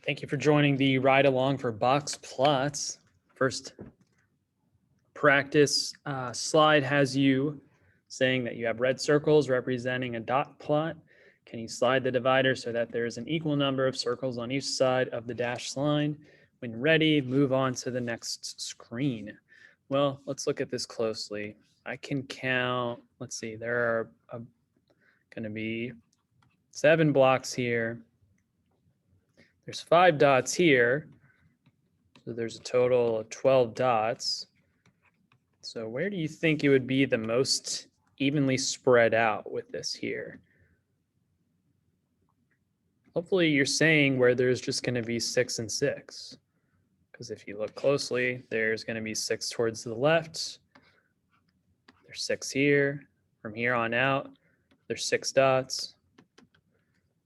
Thank you for joining the ride along for box plots. First practice slide has you saying that you have red circles representing a dot plot. Can you slide the divider so that there's an equal number of circles on each side of the dashed line? When ready, move on to the next screen. Well, let's look at this closely. I can count, let's see, there are going to be 7 blocks here. There's 5 dots here. So there's a total of 12 dots. So where do you think it would be the most evenly spread out with this here? Hopefully you're saying where there's just going to be 6 and 6. Because if you look closely, there's going to be 6 towards the left. There's 6 here. From here on out, there's 6 dots.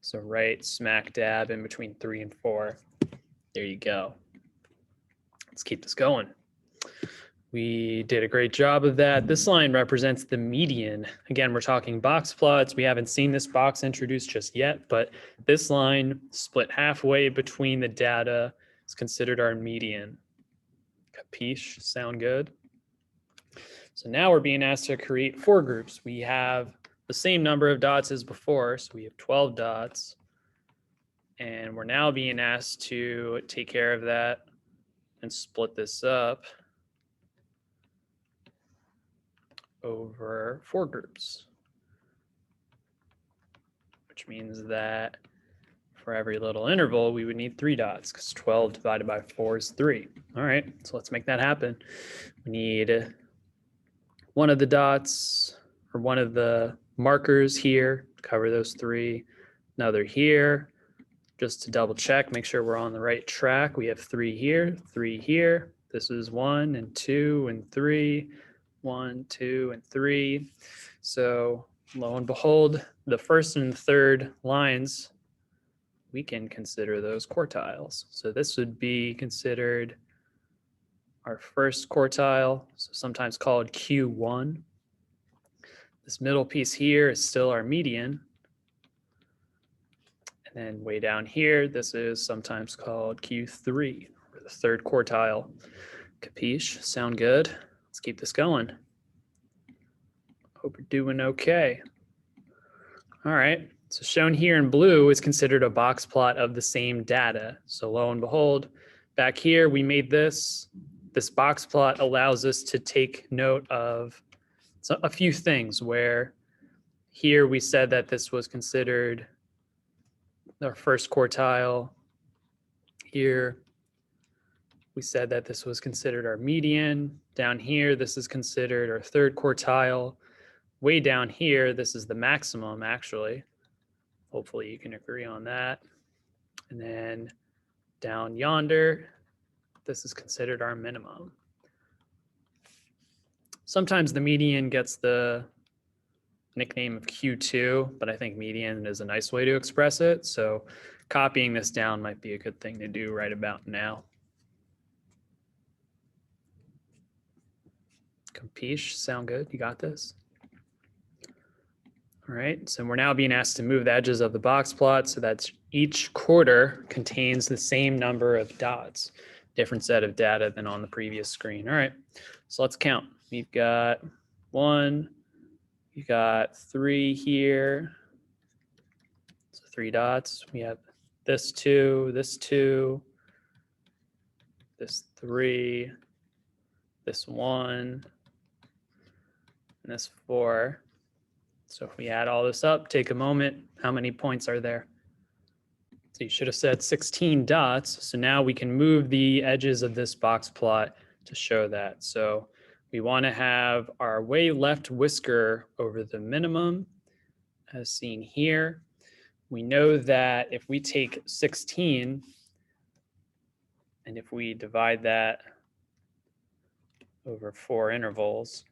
So right smack dab in between 3 and 4. There you go. Let's keep this going. We did a great job of that. This line represents the median. Again, we're talking box plots. We haven't seen this box introduced just yet, but this line split halfway between the data is considered our median. Capiche? Sound good? So now we're being asked to create 4 groups. We have the same number of dots as before, so we have 12 dots. And we're now being asked to take care of that and split this up over 4 groups, which means that for every little interval, we would need 3 dots because 12 divided by 4 is 3. All right, so let's make that happen. We need one of the dots or one of the markers here to cover those 3, another here, just to double check, make sure we're on the right track. We have 3 here, 3 here. This is 1 and 2 and 3. 1, 2, and 3. So lo and behold, the first and third lines, we can consider those quartiles. So this would be considered our first quartile, so sometimes called Q1. This middle piece here is still our median. And then way down here, this is sometimes called Q3, or the third quartile. Capiche? Sound good? Let's keep this going. Hope you're doing okay. All right, so shown here in blue is considered a box plot of the same data. So lo and behold, back here we made this. This box plot allows us to take note of a few things where here we said that this was considered our first quartile. Here we said that this was considered our median. Down here, this is considered our third quartile. Way down here, this is the maximum, actually. Hopefully you can agree on that. And then down yonder, this is considered our minimum. Sometimes the median gets the nickname of Q2, but I think median is a nice way to express it. So copying this down might be a good thing to do right about now. Capiche? Sound good? You got this? All right, so we're now being asked to move the edges of the box plot so that each quarter contains the same number of dots, different set of data than on the previous screen. All right, so let's count. We've got 1, you got 3 here, so 3 dots. We have this 2, this 2, this 3, this 1, and this 4. So if we add all this up, take a moment, how many points are there? So you should have said 16 dots. So now we can move the edges of this box plot to show that. So we want to have our way left whisker over the minimum as seen here. We know that if we take 16 and if we divide that over 4 intervals,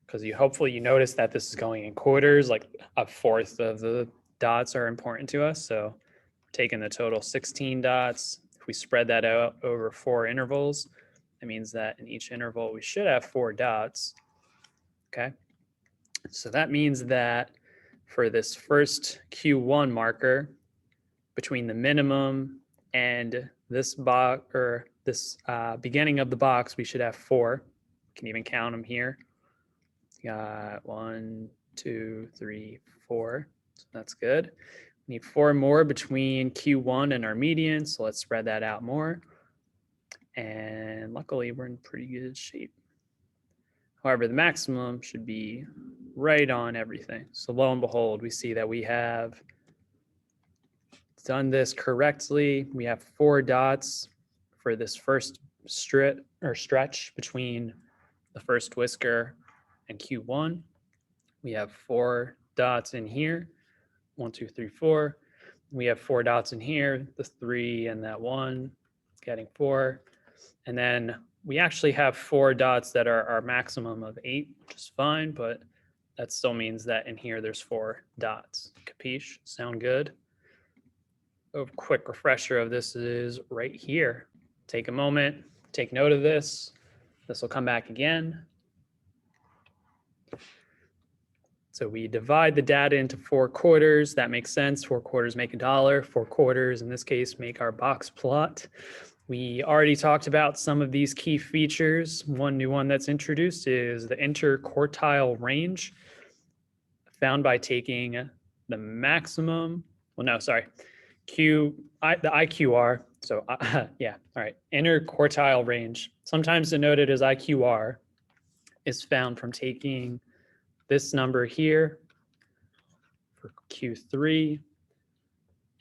because hopefully you notice that this is going in quarters, like 1/4 of the dots are important to us. So we're taking the total 16 dots. If we spread that out over 4 intervals, it means that in each interval we should have 4 dots. Okay, so that means that for this first Q1 marker, between the minimum and this box, or this beginning of the box, we should have 4. You can even count them here. Got 1, 2, 3, 4. So that's good. We need 4 more between Q1 and our median. So let's spread that out more. And luckily, we're in pretty good shape. However, the maximum should be right on everything. So lo and behold, we see that we have done this correctly. We have 4 dots for this first stretch between the first whisker and Q1. We have 4 dots in here. 1, 2, 3, 4. We have 4 dots in here, the 3 and that 1, getting 4. And then we actually have 4 dots that are our maximum of 8, which is fine, but that still means that in here there's 4 dots. Capiche? Sound good? A quick refresher of this is right here. Take a moment, take note of this. This will come back again. So we divide the data into 4 quarters. That makes sense. 4 quarters make $1. 4 quarters, in this case, make our box plot. We already talked about some of these key features. One new one that's introduced is the interquartile range, found by taking the maximum, well, no, sorry, the IQR. So yeah, all right, interquartile range, sometimes denoted as IQR, is found from taking this number here for Q3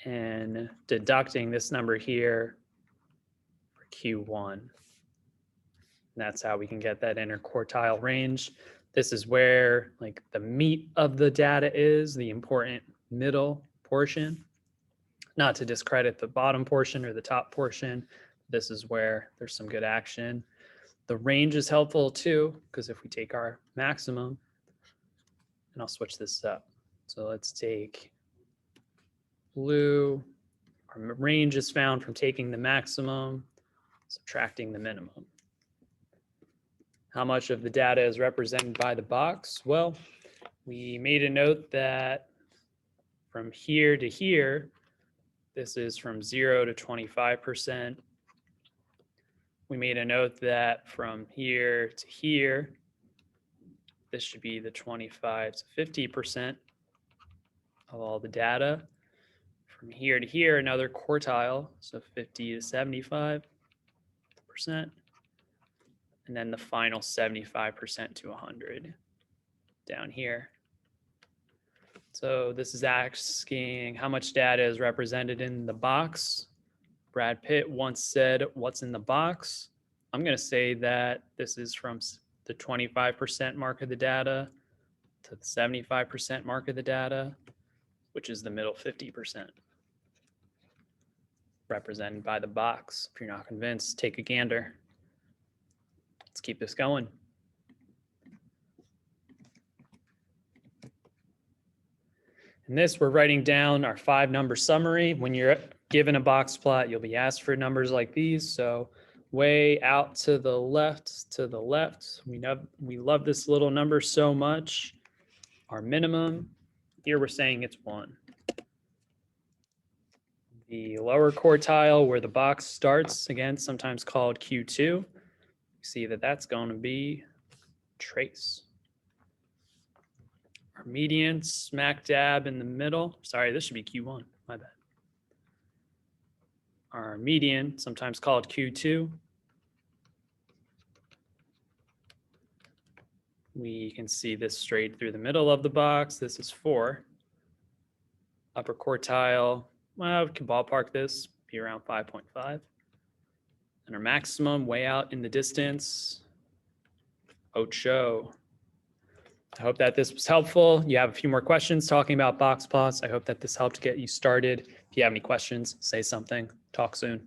and deducting this number here for Q1. And that's how we can get that interquartile range. This is where like the meat of the data is, the important middle portion. Not to discredit the bottom portion or the top portion. This is where there's some good action. The range is helpful too, because if we take our maximum, and I'll switch this up. So let's take blue. Our range is found from taking the maximum, subtracting the minimum. How much of the data is represented by the box? Well, we made a note that from here to here, this is from 0 to 25%. We made a note that from here to here, this should be the 25 to 50% of all the data. From here to here, another quartile, so 50 to 75%. And then the final 75% to 100 down here. So this is asking how much data is represented in the box. Brad Pitt once said, "What's in the box?" I'm going to say that this is from the 25% mark of the data to the 75% mark of the data, which is the middle 50%, represented by the box. If you're not convinced, take a gander. Let's keep this going. In this, we're writing down our 5-number summary. When you're given a box plot, you'll be asked for numbers like these. So way out to the left, we love this little number so much. Our minimum, here we're saying it's 1. The lower quartile where the box starts, again, sometimes called Q2, you see that that's going to be trace. Our median smack dab in the middle. Sorry, this should be Q1, my bad. Our median, sometimes called Q2. We can see this straight through the middle of the box. This is 4. Upper quartile, well, we can ballpark this, be around 5.5. And our maximum way out in the distance, Ocho. I hope that this was helpful. You have a few more questions talking about box plots. I hope that this helped get you started. If you have any questions, say something. Talk soon.